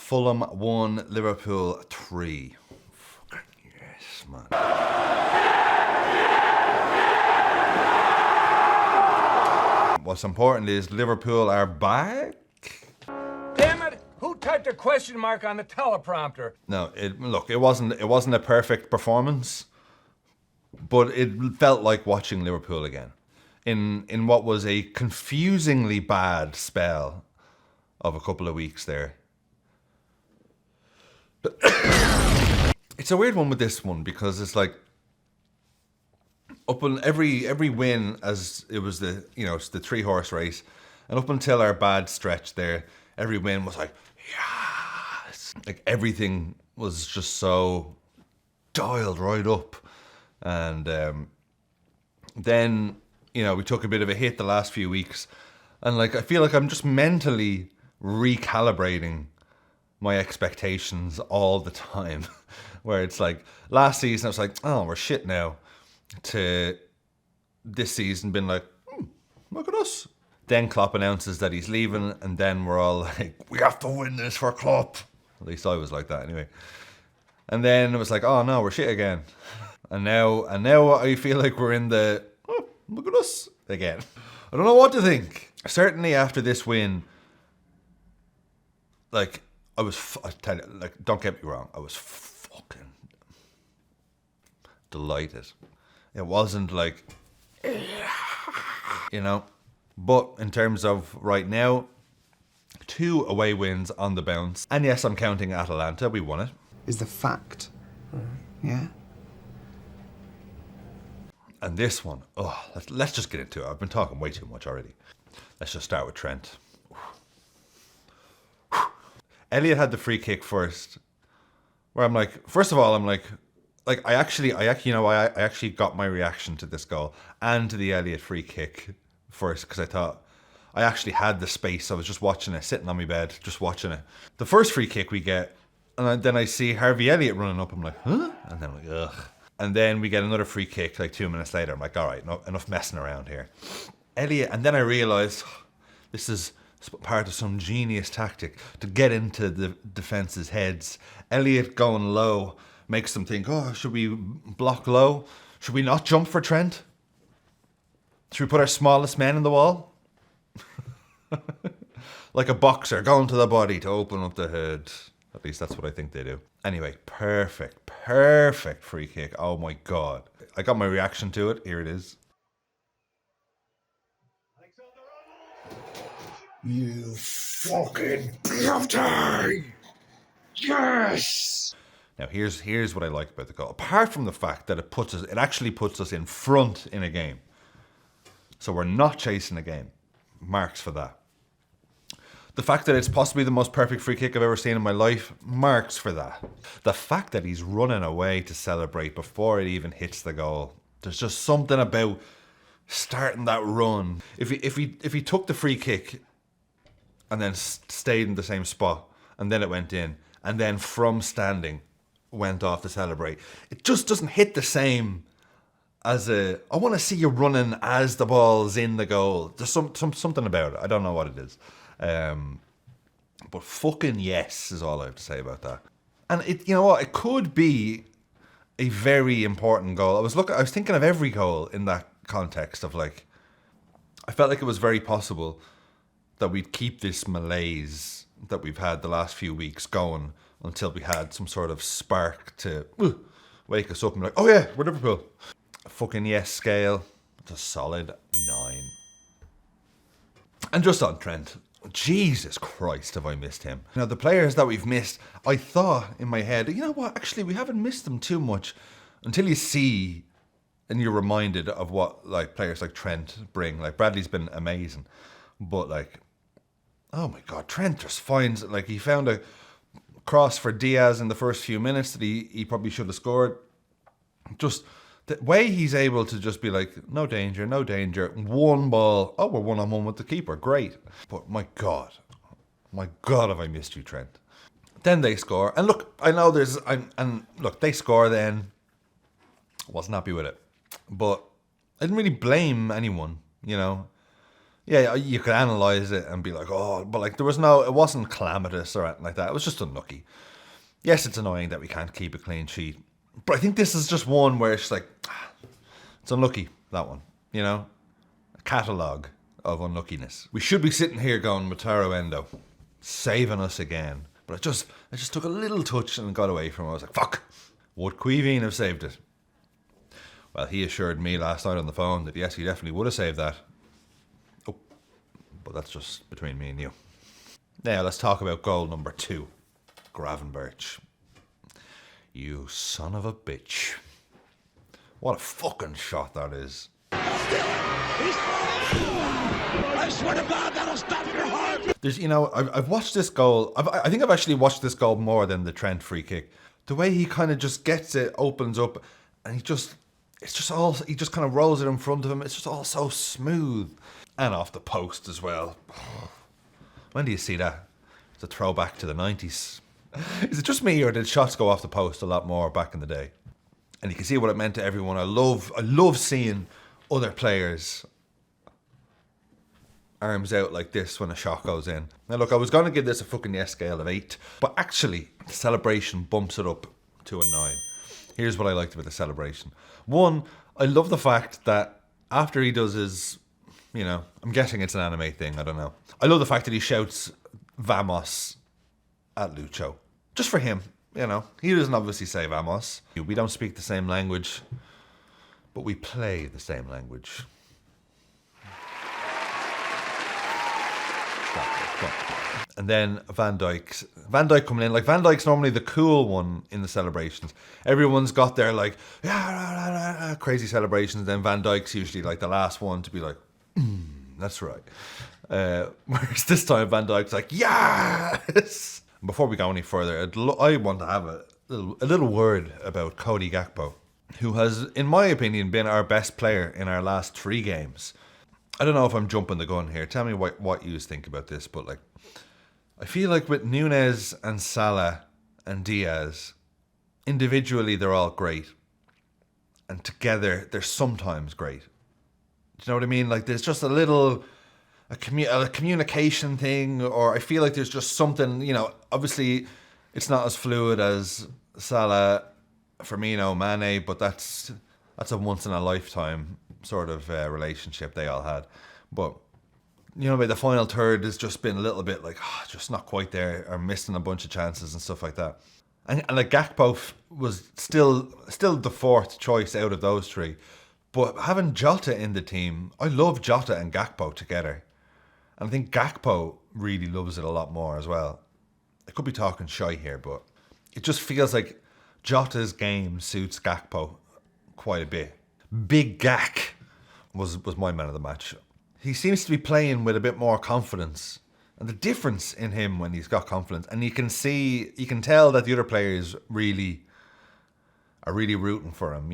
Fulham 1, Liverpool 3. Fucking yes, man. What's important is Liverpool are back. Damn it! Who typed a question mark on the teleprompter? No, it wasn't a perfect performance, but it felt like watching Liverpool again. In what was a confusingly bad spell of a couple of weeks there. It's a weird one with this one because it's like up on every win, as it was it's the 3-horse race, and up until our bad stretch there, every win was like, yes, like everything was just so dialed right up, and then we took a bit of a hit the last few weeks, and like I feel like I'm just mentally recalibrating my expectations all the time. Where it's like last season I was like, oh, we're shit now, to this season been like, look at us. Then Klopp announces that he's leaving, and then we're all like, we have to win this for Klopp. At least I was like that anyway. And then it was like, oh no, we're shit again. And now I feel like we're in the, oh, look at us again. I don't know what to think. Certainly after this win, like I tell you, like, don't get me wrong, I was fucking delighted. It wasn't like, but in terms of right now, 2 away wins on the bounce. And yes, I'm counting Atalanta, we won it. Is the fact. Yeah? And this one, let's just get into it. I've been talking way too much already. Let's just start with Trent. Elliot had the free kick first, where I'm like, first of all, I'm like I actually got my reaction to this goal and to the Elliot free kick first, because I thought I actually had the space. I was just watching it, sitting on my bed, just watching it. The first free kick we get, and then I see Harvey Elliott running up. I'm like, huh? And then I'm like, ugh. And then we get another free kick like 2 minutes later. I'm like, all right, enough messing around here. Elliot, and then I realised this is part of some genius tactic to get into the defence's heads. Elliot going low makes them think, oh, should we block low? Should we not jump for Trent? Should we put our smallest men in the wall? Like a boxer going to the body to open up the head. At least that's what I think they do. Anyway, perfect free kick. Oh my God. I got my reaction to it. Here it is. You fucking beauty! Yes! Now here's what I like about the goal. Apart from the fact that it actually puts us in front in a game. So we're not chasing a game. Marks for that. The fact that it's possibly the most perfect free kick I've ever seen in my life, marks for that. The fact that he's running away to celebrate before it even hits the goal. There's just something about starting that run. If he took the free kick and then stayed in the same spot, and then it went in, and then from standing went off to celebrate, it just doesn't hit the same as I want to see you running as the ball's in the goal. There's something about it. I don't know what it is. But fucking yes is all I have to say about that. And it could be a very important goal. I was thinking of every goal in that context of like, I felt like it was very possible that we'd keep this malaise that we've had the last few weeks going until we had some sort of spark to wake us up and be like, oh yeah, we're Liverpool. Fucking yes scale, it's a solid 9. And just on Trent, Jesus Christ, have I missed him. Now, the players that we've missed, I thought in my head, you know what, actually, we haven't missed them too much until you see and you're reminded of what like players like Trent bring. Like, Bradley's been amazing, but like, oh my God, Trent just finds, like, he found a cross for Diaz in the first few minutes that he probably should have scored. Just the way he's able to just be like, no danger, one ball, oh, we're 1-on-1 with the keeper, great. But my God, have I missed you, Trent. Then they score, and look, I know they score then, wasn't happy with it, but I didn't really blame anyone, Yeah, you could analyse it and be like, oh, but like it wasn't calamitous or anything like that. It was just unlucky. Yes, it's annoying that we can't keep a clean sheet, but I think this is just one where it's like, it's unlucky, that one, you know? A catalogue of unluckiness. We should be sitting here going, Mataru Endo, saving us again. But I just took a little touch and got away from it. I was like, fuck, would Queeveen have saved it? Well, he assured me last night on the phone that yes, he definitely would have saved that. Oh, but that's just between me and you. Now, let's talk about goal number 2. Gravenberch. You son of a bitch. What a fucking shot that is. I swear to God, that'll stop your heart. There's, I've watched this goal. I think I've actually watched this goal more than the Trent free kick. The way he kind of just gets it, opens up, and he just kind of rolls it in front of him. It's just all so smooth. And off the post as well. When do you see that? It's a throwback to the 90s. Is it just me, or did shots go off the post a lot more back in the day? And you can see what it meant to everyone. I love seeing other players arms out like this when a shot goes in. Now look, I was going to give this a fucking yes scale of 8, but actually the celebration bumps it up to a 9. Here's what I liked about the celebration. 1, I love the fact that after he does his, I'm guessing it's an anime thing, I don't know. I love the fact that he shouts Vamos at Lucho. Just for him, He doesn't obviously say Vamos. We don't speak the same language, but we play the same language. And then Van Dijk coming in. Like, Van Dijk's normally the cool one in the celebrations. Everyone's got their crazy celebrations. Then Van Dijk's usually like the last one to be like, that's right. Whereas this time Van Dijk's like, yes. Before we go any further, I want to have a little word about Cody Gakpo, who has, in my opinion, been our best player in our last 3 games. I don't know if I'm jumping the gun here. Tell me what you think about this, but like, I feel like with Nunez and Salah and Diaz, individually they're all great, and together they're sometimes great. Do you know what I mean? Like, there's just a communication thing, or I feel like there's just something, obviously it's not as fluid as Salah, Firmino, Mane, but that's a once in a lifetime sort of relationship they all had. But by the final third has just been a little bit like, just not quite there, or missing a bunch of chances and stuff like that. And like, Gakpo was still the 4th choice out of those 3. But having Jota in the team, I love Jota and Gakpo together. And I think Gakpo really loves it a lot more as well. I could be talking shy here, but it just feels like Jota's game suits Gakpo quite a bit. Big Gak was my man of the match. He seems to be playing with a bit more confidence. And the difference in him when he's got confidence, and you can tell that the other players are really rooting for him.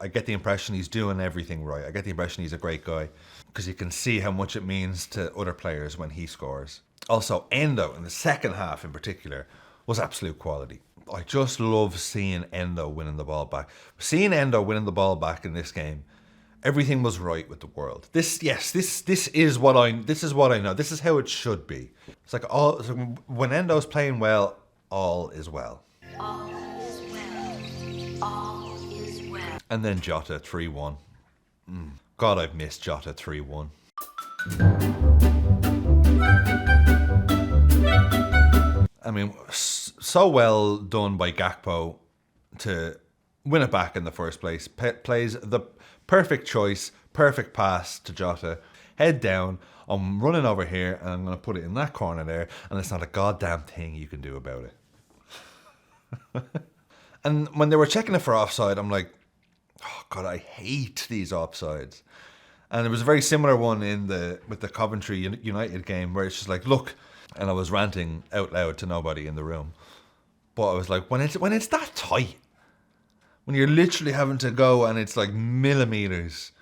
I get the impression he's doing everything right. I get the impression he's a great guy, because you can see how much it means to other players when he scores. Also, Endo in the second half in particular was absolute quality. I just love seeing Endo winning the ball back. Seeing Endo winning the ball back in this game, everything was right with the world. This is what I know. This is how it should be. It's like when Endo's playing well, all is well. All is well. All is well. And then Jota 3-1. God, I've missed Jota 3-1. I mean, so well done by Gakpo to win it back in the first place. Plays the perfect choice, perfect pass to Jota. Head down, I'm running over here and I'm going to put it in that corner there, and it's not a goddamn thing you can do about it. And when they were checking it for offside, I'm like, oh God, I hate these offsides. And there was a very similar one with the Coventry United game where it's just like, look, and I was ranting out loud to nobody in the room. But I was like, when it's that tight, when you're literally having to go and it's like millimeters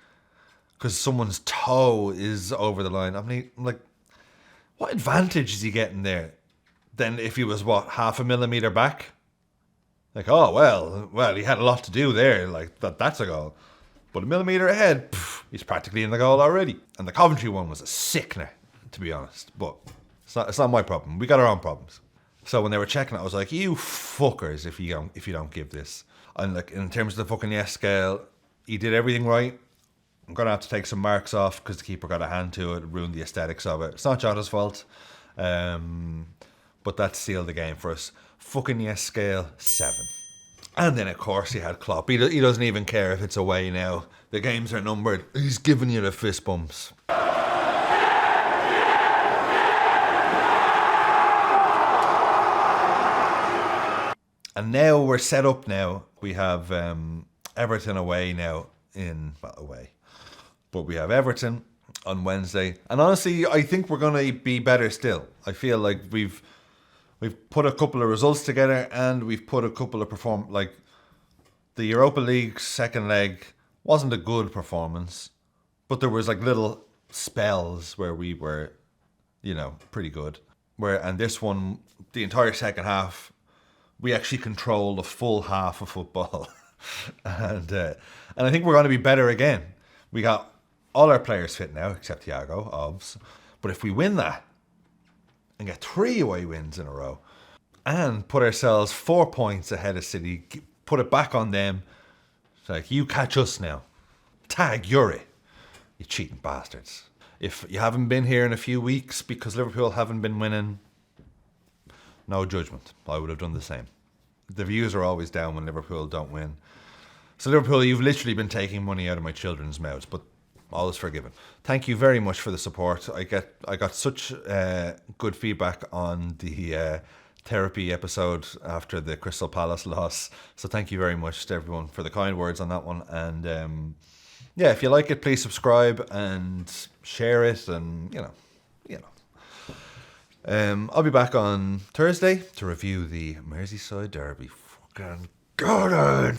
because someone's toe is over the line, I'm like, what advantage is he getting there than if he was, half a millimeter back? Like, oh, well, he had a lot to do there. Like, that's a goal. But a millimetre ahead, he's practically in the goal already. And the Coventry one was a sickener, to be honest. But it's not my problem. We got our own problems. So when they were checking it, I was like, you fuckers if you don't give this. And like in terms of the fucking yes scale, he did everything right. I'm going to have to take some marks off because the keeper got a hand to it, ruined the aesthetics of it. It's not Jota's fault. But that sealed the game for us. Fucking yes scale, 7. And then, of course, he had Klopp. He doesn't even care if it's away now. The games are numbered. He's giving you the fist bumps. And now we're set up now. We have Everton away now away. But we have Everton on Wednesday. And honestly, I think we're going to be better still. I feel like we've put a couple of results together and we've put a couple of the Europa League second leg wasn't a good performance, but there was like little spells where we were, pretty good. And this one, the entire second half, we actually controlled a full half of football. and I think we're going to be better again. We got all our players fit now, except Thiago, obvs. But if we win that and get 3 away wins in a row and put ourselves 4 points ahead of City, put it back on them, it's like, you catch us now. Tag Yuri, you cheating bastards. If you haven't been here in a few weeks because Liverpool haven't been winning, no judgment. I would have done the same. The views are always down when Liverpool don't win. So Liverpool, you've literally been taking money out of my children's mouths, but all is forgiven. Thank you very much for the support. I got such good feedback on the therapy episode after the Crystal Palace loss. So thank you very much to everyone for the kind words on that one. And if you like it, please subscribe and share it. And I'll be back on Thursday to review the Merseyside derby. Fucking God.